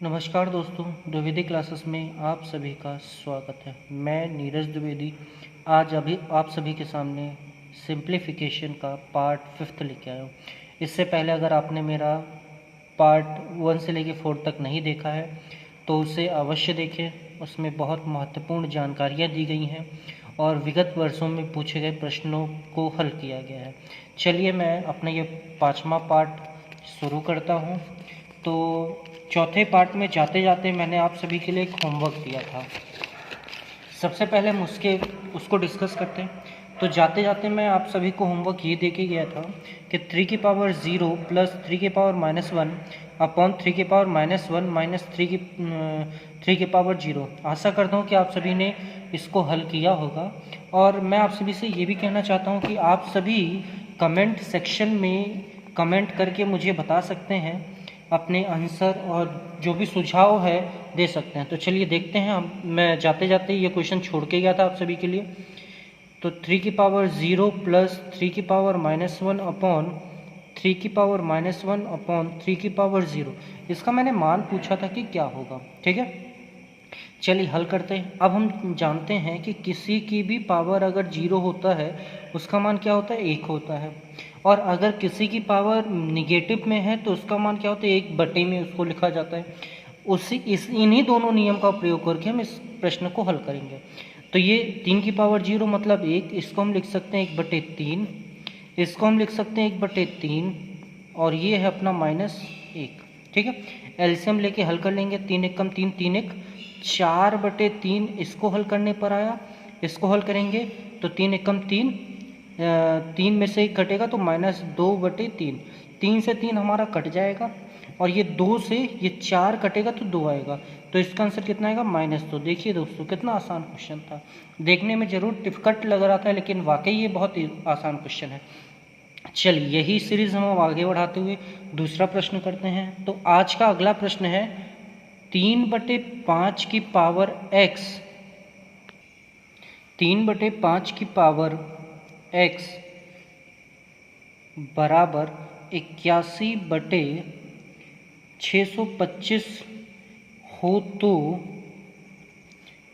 नमस्कार दोस्तों, द्विवेदी क्लासेस में आप सभी का स्वागत है। मैं नीरज द्विवेदी आज आप सभी के सामने सिंप्लीफिकेशन का पार्ट 5 लेके आया हूँ। इससे पहले अगर आपने मेरा पार्ट 1 से लेके 4 तक नहीं देखा है तो उसे अवश्य देखें। उसमें बहुत महत्वपूर्ण जानकारियाँ दी गई हैं और विगत वर्षों में पूछे गए प्रश्नों को हल किया गया है। चलिए मैं अपना ये 5वां पार्ट शुरू करता हूँ। तो चौथे पार्ट में जाते जाते मैंने आप सभी के लिए एक होमवर्क दिया था। सबसे पहले हम उसको डिस्कस करते हैं। तो जाते जाते मैं आप सभी को होमवर्क ये दे के गया था कि 3 की पावर 0 प्लस 3 की पावर -1 अपॉन 3 की पावर -1 माइनस 3 की पावर 0। आशा करता हूँ कि आप सभी ने इसको हल किया होगा। और मैं आप सभी से ये भी कहना चाहता हूँ कि आप सभी कमेंट सेक्शन में कमेंट करके मुझे बता सकते हैं अपने आंसर, और जो भी सुझाव है दे सकते हैं। तो चलिए देखते हैं। मैं जाते जाते ये क्वेश्चन छोड़ के गया था आप सभी के लिए। तो 3 की पावर 0 प्लस 3 की पावर -1 अपॉन 3 की पावर -1 अपॉन 3 की पावर 0, इसका मैंने मान पूछा था कि क्या होगा। ठीक है, चलिए हल करते हैं। अब हम जानते हैं कि किसी की भी पावर अगर 0 होता है उसका मान क्या होता है, 1 होता है। और अगर किसी की पावर निगेटिव में है तो उसका मान क्या होता है, 1/, में उसको लिखा जाता है। इन्हीं दोनों नियम का प्रयोग करके हम इस प्रश्न को हल करेंगे। तो ये 3 की पावर 0 मतलब 1, इसको हम लिख सकते हैं 1/3, इसको हम लिख सकते हैं 1/3, और ये है अपना -1। ठीक है, एलसीएम लेके हल कर लेंगे। 3 एकम 3, 3 एक 4/3 इसको हल करने पर आया। इसको हल करेंगे तो 3 एकम 3, 3 में से 1 कटेगा तो -2/3, 3 से 3 हमारा कट जाएगा, और ये 2 से ये 4 कटेगा तो 2 आएगा। तो इसका आंसर कितना आएगा, -2। देखिए दोस्तों कितना आसान क्वेश्चन था। देखने में ज़रूर डिफिकल्ट लग रहा था लेकिन वाकई ये बहुत आसान क्वेश्चन है। चलिए यही सीरीज हम आगे बढ़ाते हुए दूसरा प्रश्न करते हैं। तो आज का अगला प्रश्न है 3/5 की पावर x, 3/5 की पावर x बराबर 81/625 हो तो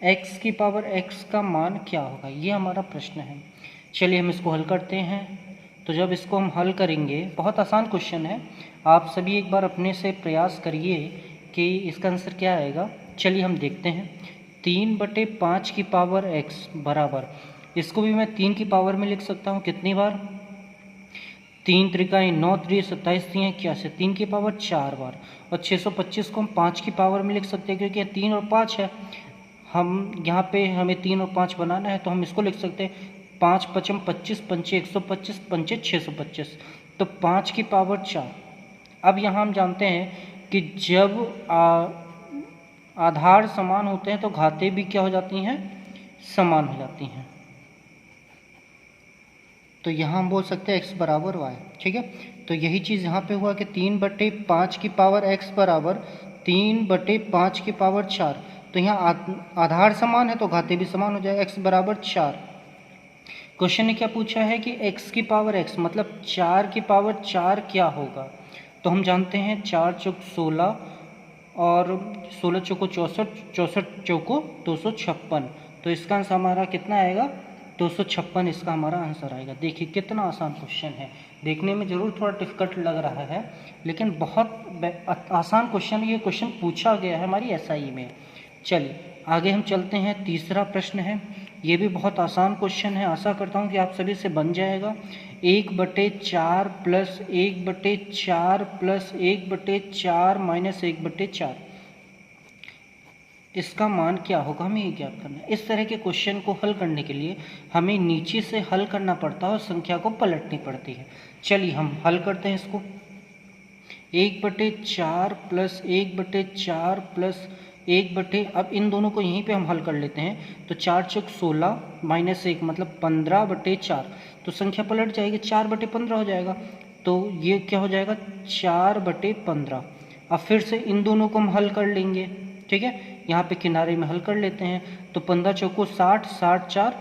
x की पावर x का मान क्या होगा, ये हमारा प्रश्न है। चलिए हम इसको हल करते हैं। तो जब इसको हम हल करेंगे, बहुत आसान क्वेश्चन है, आप सभी एक बार अपने से प्रयास करिए कि इसका आंसर क्या आएगा। चलिए हम देखते हैं। 3/5 की पावर x बराबर, इसको भी मैं 3 की पावर में लिख सकता हूँ कितनी बार, 3 त्रिकाएँ 9, 3 27, 3 81, 3 की पावर 4 बार। और 625 को हम 5 की पावर में लिख सकते हैं क्योंकि 3 और 5 है। हम यहाँ पे हमें 3 और 5 बनाना है तो हम इसको लिख सकते हैं 5 पचम 25, पंचे 125, पंचे 625, तो 5 की पावर 4। अब यहाँ हम जानते हैं कि जब आधार समान होते हैं तो घातें भी क्या हो जाती हैं, समान हो जाती हैं। तो यहाँ हम बोल सकते हैं x बराबर y। ठीक है, तो यही चीज़ यहाँ पे हुआ कि 3/5 की पावर x बराबर 3/5 की पावर 4। तो यहाँ आधार समान है तो घातें भी समान हो जाए, x बराबर 4। क्वेश्चन ने क्या पूछा है कि x की पावर x मतलब 4 की पावर 4 क्या होगा। तो हम जानते हैं 4 चौक 16 और 16 चौको 64, 64 चौको 256, तो इसका आंसर हमारा कितना आएगा, 256 इसका हमारा आंसर आएगा। देखिए कितना आसान क्वेश्चन है, देखने में ज़रूर थोड़ा डिफिकल्ट लग रहा है लेकिन बहुत आसान क्वेश्चन, ये क्वेश्चन पूछा गया है हमारी एसआई में। चलिए आगे हम चलते हैं। तीसरा प्रश्न है, ये भी बहुत आसान क्वेश्चन है, आशा करता हूँ कि आप सभी से बन जाएगा। 1/4 प्लस 1/4 प्लस 1/4 माइनस 1/4, इसका मान क्या होगा, हमें ये ज्ञात करना है। इस तरह के क्वेश्चन को हल करने के लिए हमें नीचे से हल करना पड़ता है और संख्या को पलटनी पड़ती है। चलिए हम हल करते हैं इसको। 1/4 प्लस 1/4 प्लस 1/, अब इन दोनों को यहीं पे हम हल कर लेते हैं। तो 4 चौक 16 माइनस 1 मतलब 15/4, तो संख्या पलट जाएगी, 4/15 हो जाएगा। तो ये क्या हो जाएगा, 4/15। अब फिर से इन दोनों को हम हल कर लेंगे। ठीक है, यहाँ पे किनारे में हल कर लेते हैं। तो 15 चौको 60, 60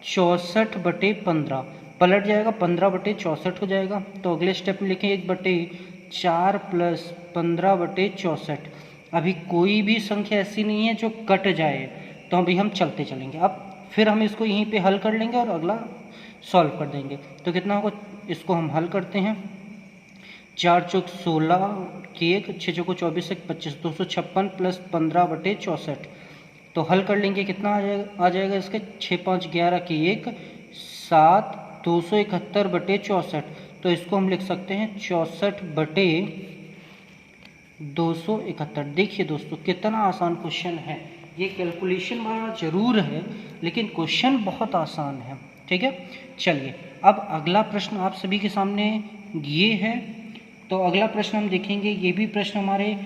4 64/15, पलट जाएगा 15/64 हो जाएगा। तो अगले स्टेप में लिखें 1/4 प्लस 15/64, अभी कोई भी संख्या ऐसी नहीं है जो कट जाए, तो अभी हम चलते चलेंगे। अब फिर हम इसको यहीं पे हल कर लेंगे और अगला सॉल्व कर देंगे। तो कितना होगा, इसको हम हल करते हैं। 4 चौक 16 की 1, 6 चौको 24 1 25, 256 प्लस 15/64। तो हल कर लेंगे, कितना आ जाएगा इसके 6 5 11 की 1 7 271/64। तो इसको हम लिख सकते हैं 64/271। देखिए दोस्तों कितना आसान क्वेश्चन है। ये कैलकुलेशन वाला जरूर है लेकिन क्वेश्चन बहुत आसान है। ठीक है, चलिए अब अगला प्रश्न आप सभी के सामने ये है। तो अगला प्रश्न हम देखेंगे, ये भी प्रश्न हमारे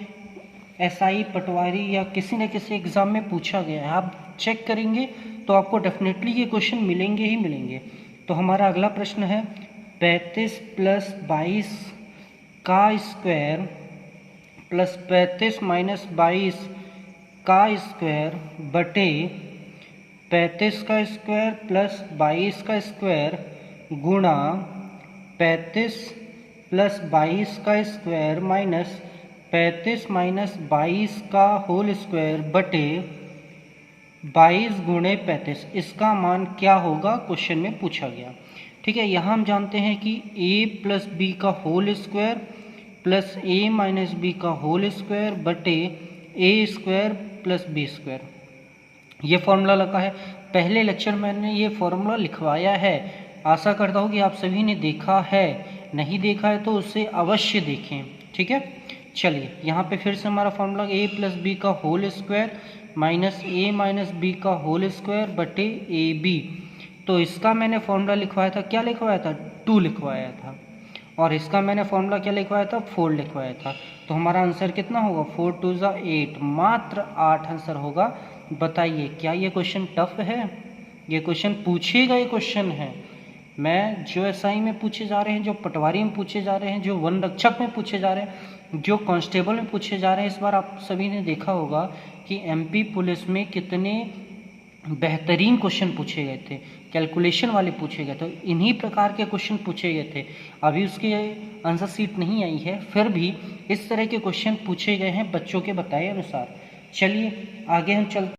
एसआई, पटवारी या किसी न किसी एग्ज़ाम में पूछा गया है। आप चेक करेंगे तो आपको डेफिनेटली ये क्वेश्चन मिलेंगे ही मिलेंगे। तो हमारा अगला प्रश्न है 35 + 22 का स्क्वायर प्लस 35 - 22 का स्क्वायर बटे 35 का स्क्वायर प्लस 22 का स्क्वायर गुणा 35 + 22 का स्क्वायर माइनस 35 - 22 का होल स्क्वायर बटे 22 × 35। इसका मान क्या होगा, क्वेश्चन में पूछा गया। ठीक है, यहाँ हम जानते हैं कि a + b का whole square plus a - b का होल स्क्वायर बटे a² + b²। ये फॉर्मूला लगा है, पहले लेक्चर में मैंने ये फॉर्मूला लिखवाया है। आशा करता हूँ कि आप सभी ने देखा है, नहीं देखा है तो उसे अवश्य देखें। ठीक है, चलिए यहाँ पे फिर से हमारा फॉर्मूला a + b का whole square minus a - b का होल स्क्वायर बटे ab। तो इसका मैंने फॉर्मूला लिखवाया था, क्या लिखवाया था, 2 लिखवाया था। और इसका मैंने फॉर्मूला क्या लिखवाया था, 4 लिखवाया था। तो हमारा आंसर कितना होगा, 4 × 2 = 8, मात्र 8 आंसर होगा। बताइए क्या ये क्वेश्चन टफ है? ये क्वेश्चन पूछे गए क्वेश्चन है। मैं जो एसआई में पूछे जा रहे हैं, जो पटवारी में पूछे जा रहे हैं, जो वन रक्षक में पूछे जा रहे हैं, जो कांस्टेबल में पूछे जा रहे हैं, इस बार आप सभी ने देखा होगा कि एमपी पुलिस में कितने बेहतरीन क्वेश्चन पूछे गए थे, कैलकुलेशन वाले पूछे गए थे। इन्हीं प्रकार के क्वेश्चन पूछे गए थे। अभी उसकी आंसर शीट नहीं आई है, फिर भी इस तरह के क्वेश्चन पूछे गए हैं बच्चों के बताए अनुसार। चलिए आगे हम चलते